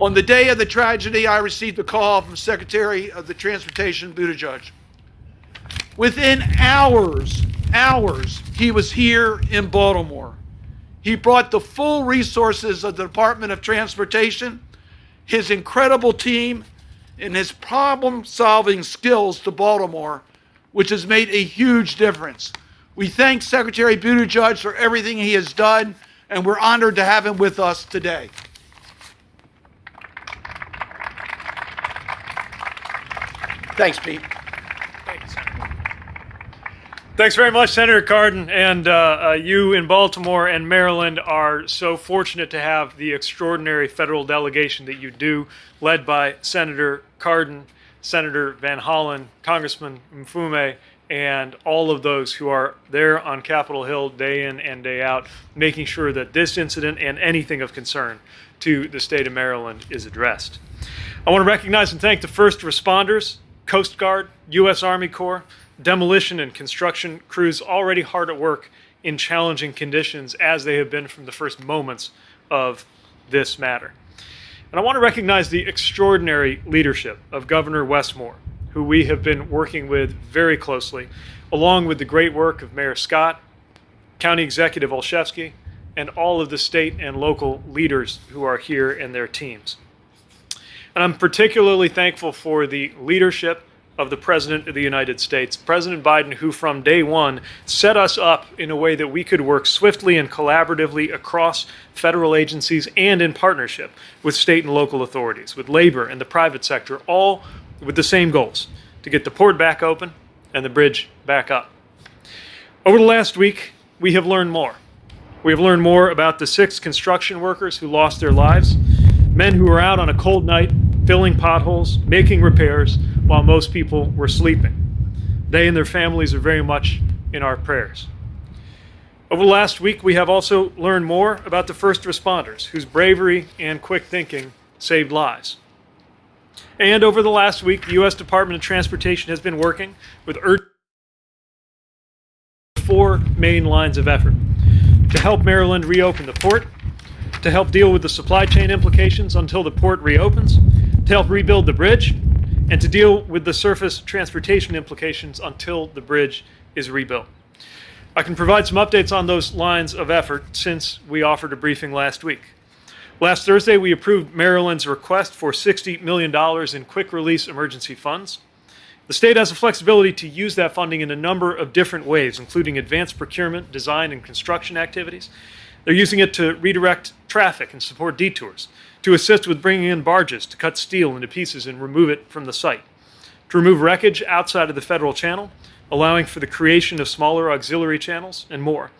On the day of the tragedy, I received a call from Secretary of the Transportation, Buttigieg. Within hours, he was here in Baltimore. He brought the full resources of the Department of Transportation, his incredible team, and his problem-solving skills to Baltimore, which has made a huge difference. We thank Secretary Buttigieg for everything he has done, and we're honored to have him with us today. Thanks, Pete. Thank you, Senator. Thanks very much, Senator Cardin. And you in Baltimore and Maryland are so fortunate to have the extraordinary federal delegation that you do, led by Senator Cardin, Senator Van Hollen, Congressman Mfume, and all of those who are there on Capitol Hill day in and day out, making sure that this incident and anything of concern to the state of Maryland is addressed. I want to recognize and thank the first responders, Coast Guard, U.S. Army Corps, demolition and construction crews already hard at work in challenging conditions as they have been from the first moments of this matter. And I want to recognize the extraordinary leadership of Governor Westmore, who we have been working with very closely, along with the great work of Mayor Scott, County Executive Olszewski, and all of the state and local leaders who are here and their teams. And I'm particularly thankful for the leadership of the President of the United States, President Biden, who from day one set us up in a way that we could work swiftly and collaboratively across federal agencies and in partnership with state and local authorities, with labor and the private sector, all with the same goals: to get the port back open and the bridge back up. Over the last week, we have learned more. We have learned more about the 6 construction workers who lost their lives, men who were out on a cold night, filling potholes, making repairs, while most people were sleeping. They and their families are very much in our prayers. Over the last week, we have also learned more about the first responders, whose bravery and quick thinking saved lives. And over the last week, the U.S. Department of Transportation has been working with 4 main lines of effort to help Maryland reopen the port, to help deal with the supply chain implications until the port reopens, to help rebuild the bridge, and to deal with the surface transportation implications until the bridge is rebuilt. I can provide some updates on those lines of effort since we offered a briefing last week. Last Thursday, we approved Maryland's request for $60 million in quick release emergency funds. The state has the flexibility to use that funding in a number of different ways, including advanced procurement, design, and construction activities. They're using it to redirect traffic and support detours, to assist with bringing in barges to cut steel into pieces and remove it from the site, to remove wreckage outside of the federal channel, allowing for the creation of smaller auxiliary channels, and more.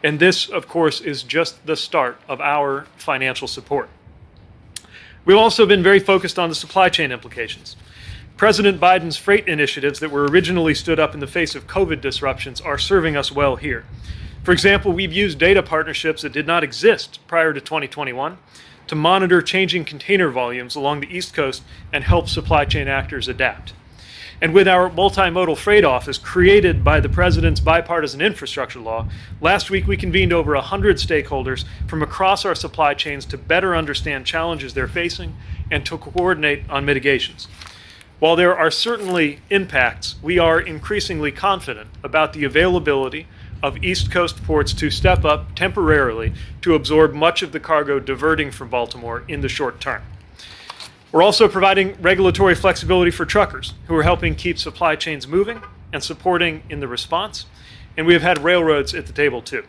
And this, of course, is just the start of our financial support. We've also been very focused on the supply chain implications. President Biden's freight initiatives that were originally stood up in the face of COVID disruptions are serving us well here. For example, we've used data partnerships that did not exist prior to 2021 to monitor changing container volumes along the East Coast and help supply chain actors adapt. And with our multimodal freight office created by the President's bipartisan infrastructure law, last week we convened over 100 stakeholders from across our supply chains to better understand challenges they're facing and to coordinate on mitigations. While there are certainly impacts, we are increasingly confident about the availability of East Coast ports to step up temporarily to absorb much of the cargo diverting from Baltimore in the short term. We're also providing regulatory flexibility for truckers who are helping keep supply chains moving and supporting in the response. And we have had railroads at the table too.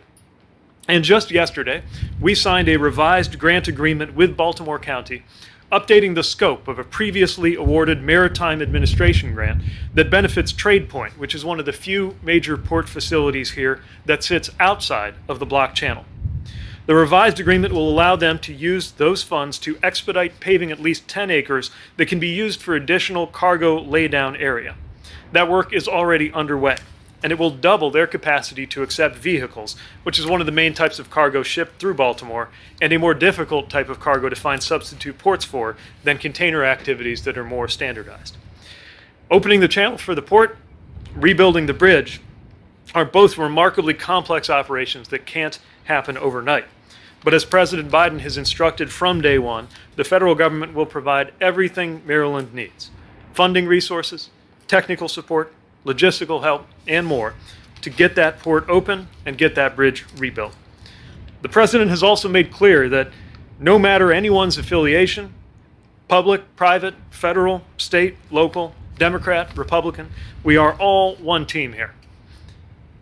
And just yesterday, we signed a revised grant agreement with Baltimore County, updating the scope of a previously awarded Maritime Administration grant that benefits TradePoint, which is one of the few major port facilities here that sits outside of the block channel. The revised agreement will allow them to use those funds to expedite paving at least 10 acres that can be used for additional cargo laydown area. That work is already underway, and it will double their capacity to accept vehicles, which is one of the main types of cargo shipped through Baltimore, and a more difficult type of cargo to find substitute ports for than container activities that are more standardized. Opening the channel for the port, rebuilding the bridge, are both remarkably complex operations that can't happen overnight. But as President Biden has instructed from day one, the federal government will provide everything Maryland needs: funding resources, technical support, logistical help, and more to get that port open and get that bridge rebuilt. The President has also made clear that no matter anyone's affiliation, public, private, federal, state, local, Democrat, Republican, we are all one team here.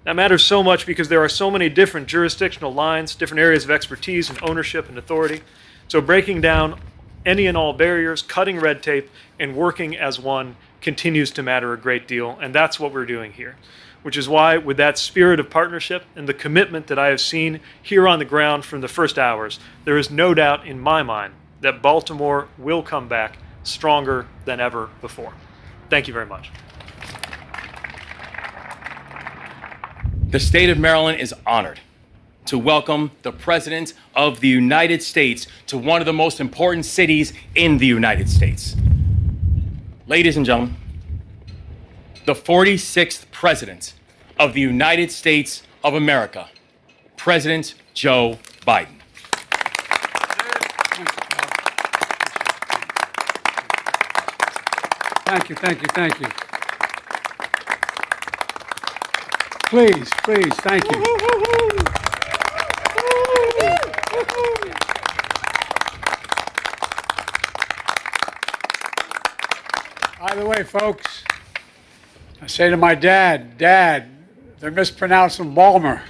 That matters so much because there are so many different jurisdictional lines, different areas of expertise and ownership and authority. So breaking down any and all barriers, cutting red tape, and working as one continues to matter a great deal. And that's what we're doing here, which is why, with that spirit of partnership and the commitment that I have seen here on the ground from the first hours, there is no doubt in my mind that Baltimore will come back stronger than ever before. Thank you very much. The state of Maryland is honored to welcome the President of the United States to one of the most important cities in the United States. Ladies and gentlemen, the 46th President of the United States of America, President Joe Biden. Thank you, thank you, thank you. Please, please, thank you. By the way, folks, I say to my dad, Dad, they're mispronouncing Balmer.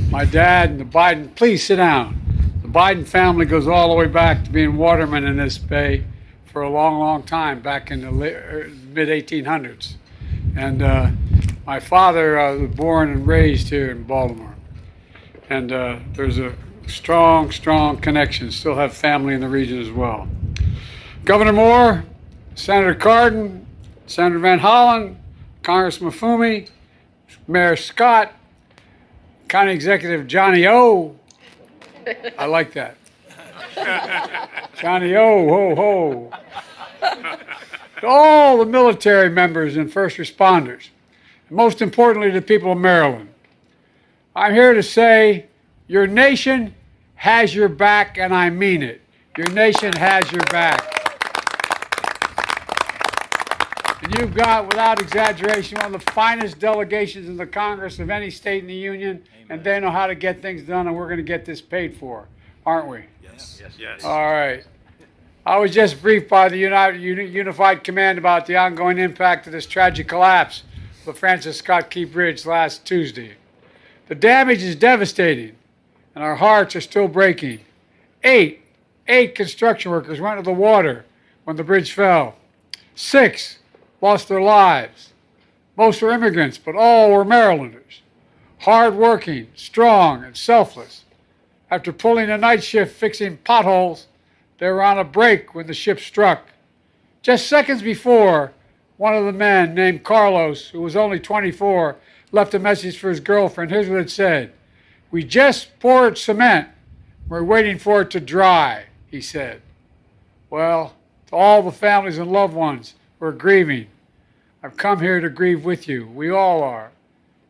My dad and the Biden, please sit down. The Biden family goes all the way back to being watermen in this bay for a long, long time, back in the mid-1800s. And my father was born and raised here in Baltimore. And there's a strong, strong connection. Still have family in the region as well. Governor Moore, Senator Cardin, Senator Van Hollen, Congressman Fumey, Mayor Scott, County Executive Johnny O. I like that. Johnny O, ho, ho. To all the military members and first responders, and most importantly, the people of Maryland, I'm here to say your nation has your back, and I mean it. Your nation has your back. And you've got, without exaggeration, one of the finest delegations in the Congress of any state in the Union, and they know how to get things done, and we're going to get this paid for, aren't we? Yes. Yes. All right. I was just briefed by the Unified Command about the ongoing impact of this tragic collapse of the Francis Scott Key Bridge last Tuesday. The damage is devastating, and our hearts are still breaking. Eight construction workers went into the water when the bridge fell. 6 lost their lives. Most were immigrants, but all were Marylanders. Hard-working, strong, and selfless. After pulling a night shift fixing potholes, they were on a break when the ship struck. Just seconds before, one of the men, named Carlos, who was only 24, left a message for his girlfriend. Here's what it said. "We just poured cement. We're waiting for it to dry," he said. Well, to all the families and loved ones who are grieving, I've come here to grieve with you. We all are.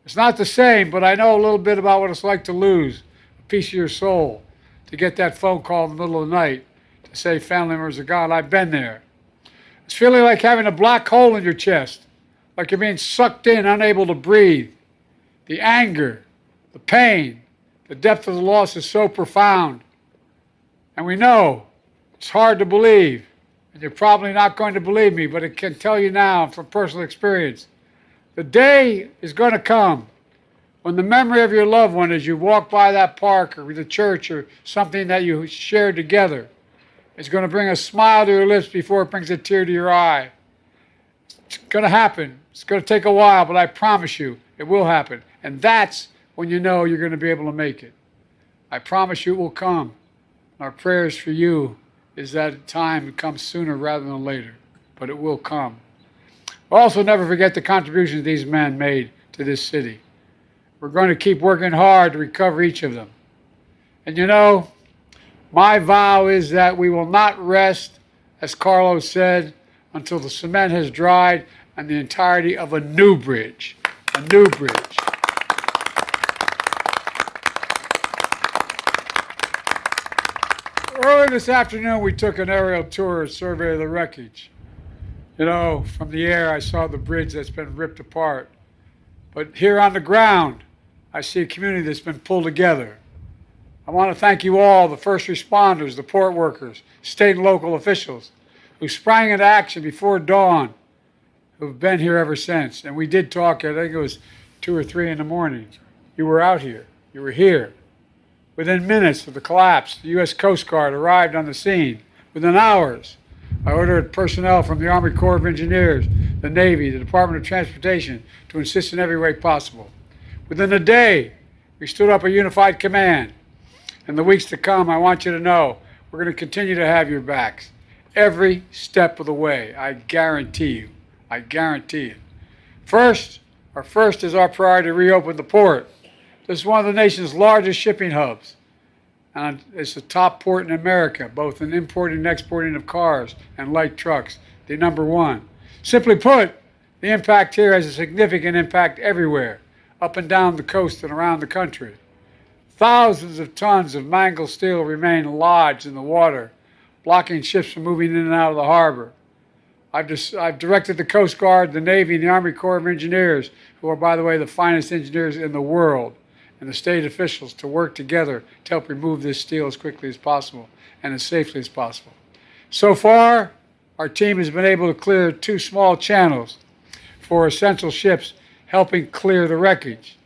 It's not the same, but I know a little bit about what it's like to lose a piece of your soul, to get that phone call in the middle of the night, to say family members are gone. I've been there. It's feeling like having a black hole in your chest, like you're being sucked in, unable to breathe. The anger, the pain, the depth of the loss is so profound. And we know it's hard to believe, and you're probably not going to believe me, but I can tell you now from personal experience, the day is going to come when the memory of your loved one as you walk by that park or the church or something that you shared together is going to bring a smile to your lips before it brings a tear to your eye. It's going to happen. It's going to take a while, but I promise you it will happen. And that's when you know you're going to be able to make it. I promise you it will come. Our prayers for you is that time comes sooner rather than later, but it will come. Also, never forget the contributions these men made to this city. We're going to keep working hard to recover each of them. And you know, my vow is that we will not rest, as Carlos said, until the cement has dried on the entirety of a new bridge. A new bridge. Earlier this afternoon, we took an aerial tour, survey of the wreckage. You know, from the air, I saw the bridge that's been ripped apart. But here on the ground, I see a community that's been pulled together. I want to thank you all, the first responders, the port workers, state and local officials, who sprang into action before dawn, who've been here ever since. And we did talk, I think it was 2 or 3 in the morning. You were out here. You were here. Within minutes of the collapse, the U.S. Coast Guard arrived on the scene. Within hours, I ordered personnel from the Army Corps of Engineers, the Navy, the Department of Transportation to assist in every way possible. Within a day, we stood up a unified command. In the weeks to come, I want you to know we're going to continue to have your backs every step of the way. I guarantee you. I guarantee it. First is our priority to reopen the port. This is one of the nation's largest shipping hubs. And it's the top port in America, both in importing and exporting of cars and light trucks, the number one. Simply put, the impact here has a significant impact everywhere, up and down the coast and around the country. Thousands of tons of mangled steel remain lodged in the water, blocking ships from moving in and out of the harbor. I've directed the Coast Guard, the Navy, and the Army Corps of Engineers, who are, by the way, the finest engineers in the world, and the state officials to work together to help remove this steel as quickly as possible and as safely as possible. So far, our team has been able to clear 2 small channels for essential ships, helping clear the wreckage.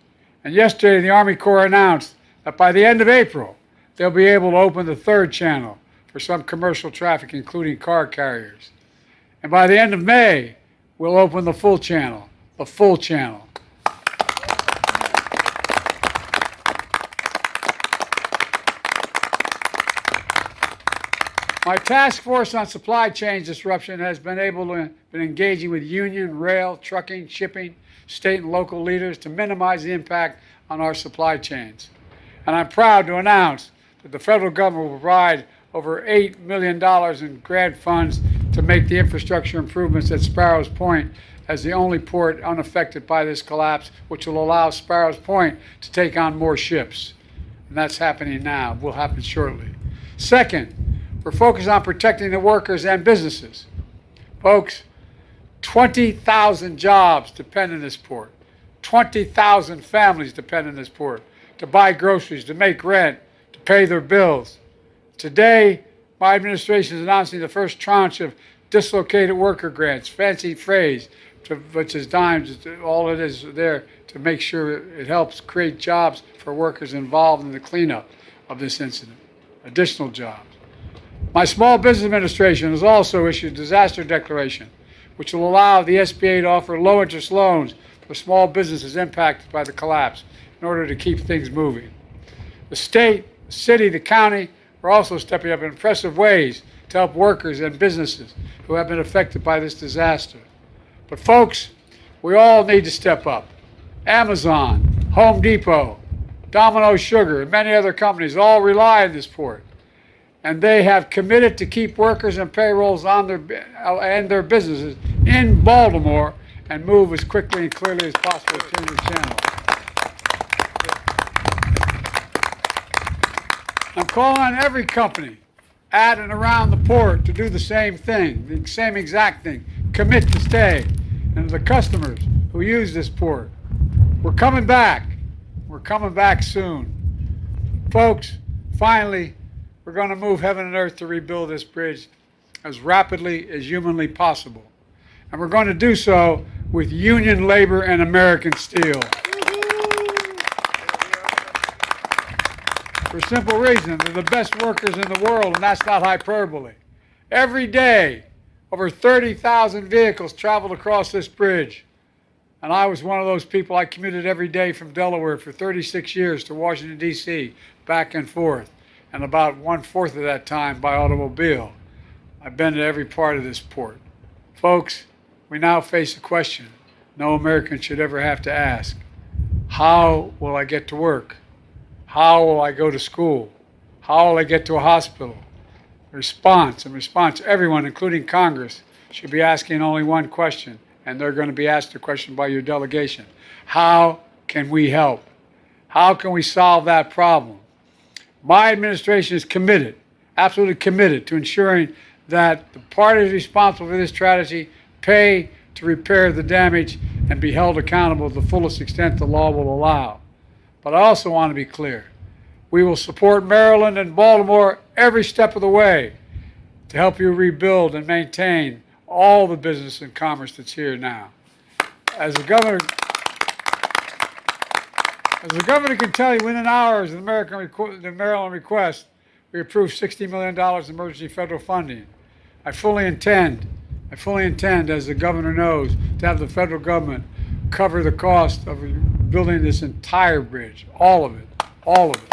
And yesterday, the Army Corps announced that by the end of April, they'll be able to open the 3rd channel for some commercial traffic, including car carriers. And by the end of May, we'll open the full channel, the full channel. My task force on supply chain disruption has been engaging with union, rail, trucking, shipping, state and local leaders to minimize the impact on our supply chains. And I'm proud to announce that the federal government will provide over $8 million in grant funds to make the infrastructure improvements at Sparrows Point as the only port unaffected by this collapse, which will allow Sparrows Point to take on more ships. And that's happening now, will happen shortly. Second, we're focused on protecting the workers and businesses. Folks, 20,000 jobs depend on this port. 20,000 families depend on this port to buy groceries, to make rent, to pay their bills. Today, my administration is announcing the first tranche of dislocated worker grants, fancy phrase, which is dimes. All it is there to make sure it helps create jobs for workers involved in the cleanup of this incident, additional jobs. My Small Business Administration has also issued a disaster declaration, which will allow the SBA to offer low-interest loans for small businesses impacted by the collapse in order to keep things moving. The state, the city, the county are also stepping up in impressive ways to help workers and businesses who have been affected by this disaster. But folks, we all need to step up. Amazon, Home Depot, Domino Sugar, and many other companies all rely on this port. And they have committed to keep workers and payrolls on their businesses in Baltimore and move as quickly and clearly as possible to the channel. I'm calling on every company at and around the port to do the same thing, the same exact thing. Commit to stay. And the customers who use this port, we're coming back. We're coming back soon. Folks, finally, we're going to move heaven and earth to rebuild this bridge as rapidly as humanly possible. And we're going to do so with union labor and American steel. For a simple reason, they're the best workers in the world, and that's not hyperbole. Every day, over 30,000 vehicles traveled across this bridge. And I was one of those people. I commuted every day from Delaware for 36 years to Washington, D.C., back and forth, and about 1/4 of that time by automobile. I've been to every part of this port. Folks, we now face a question no American should ever have to ask. How will I get to work? How will I go to school? How will I get to a hospital? Response, everyone, including Congress, should be asking only one question, and they're going to be asked the question by your delegation. How can we help? How can we solve that problem? My administration is committed, absolutely committed to ensuring that the parties responsible for this tragedy pay to repair the damage and be held accountable to the fullest extent the law will allow. But I also want to be clear. We will support Maryland and Baltimore every step of the way to help you rebuild and maintain all the business and commerce that's here now. As the governor can tell you, within hours of the Maryland request, we approved $60 million in emergency federal funding. I fully intend, as the governor knows, to have the federal government cover the cost of building this entire bridge, all of it, all of it.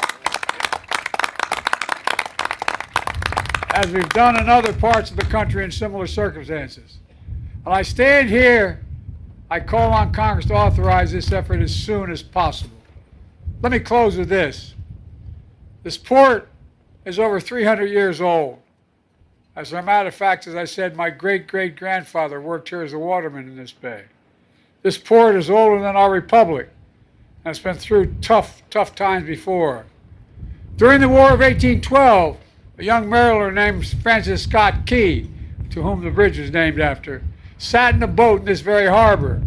As we've done in other parts of the country in similar circumstances. When I stand here, I call on Congress to authorize this effort as soon as possible. Let me close with this. This port is over 300 years old. As a matter of fact, as I said, my great-great-grandfather worked here as a waterman in this bay. This port is older than our republic, and it's been through tough times before. During the War of 1812, a young mariner named Francis Scott Key, to whom the bridge was named after, sat in a boat in this very harbor,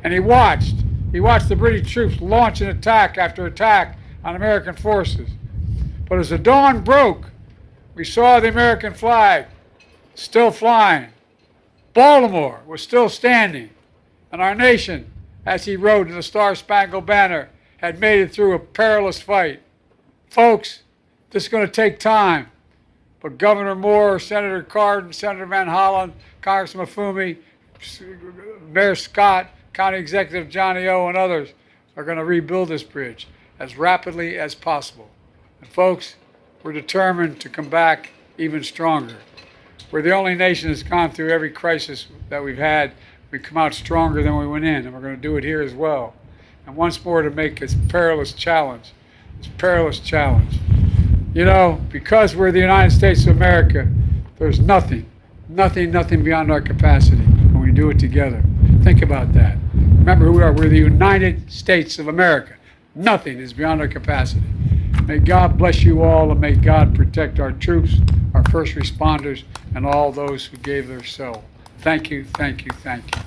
and he watched the British troops launch an attack after attack on American forces. But as the dawn broke, we saw the American flag still flying. Baltimore was still standing, and our nation, as he wrote in the Star-Spangled Banner, had made it through a perilous fight. Folks, this is going to take time, but Governor Moore, Senator Cardin, Senator Van Hollen, Congressman Mafumi, Mayor Scott, County Executive Johnny O, and others are going to rebuild this bridge as rapidly as possible. And folks, we're determined to come back even stronger. We're the only nation that's gone through every crisis that we've had. We come out stronger than we went in, and we're going to do it here as well. And once more, to make this perilous challenge. You know, because we're the United States of America, there's nothing beyond our capacity when we do it together. Think about that. Remember who we are. We're the United States of America. Nothing is beyond our capacity. May God bless you all, and may God protect our troops, our first responders, and all those who gave their soul. Thank you, thank you, thank you.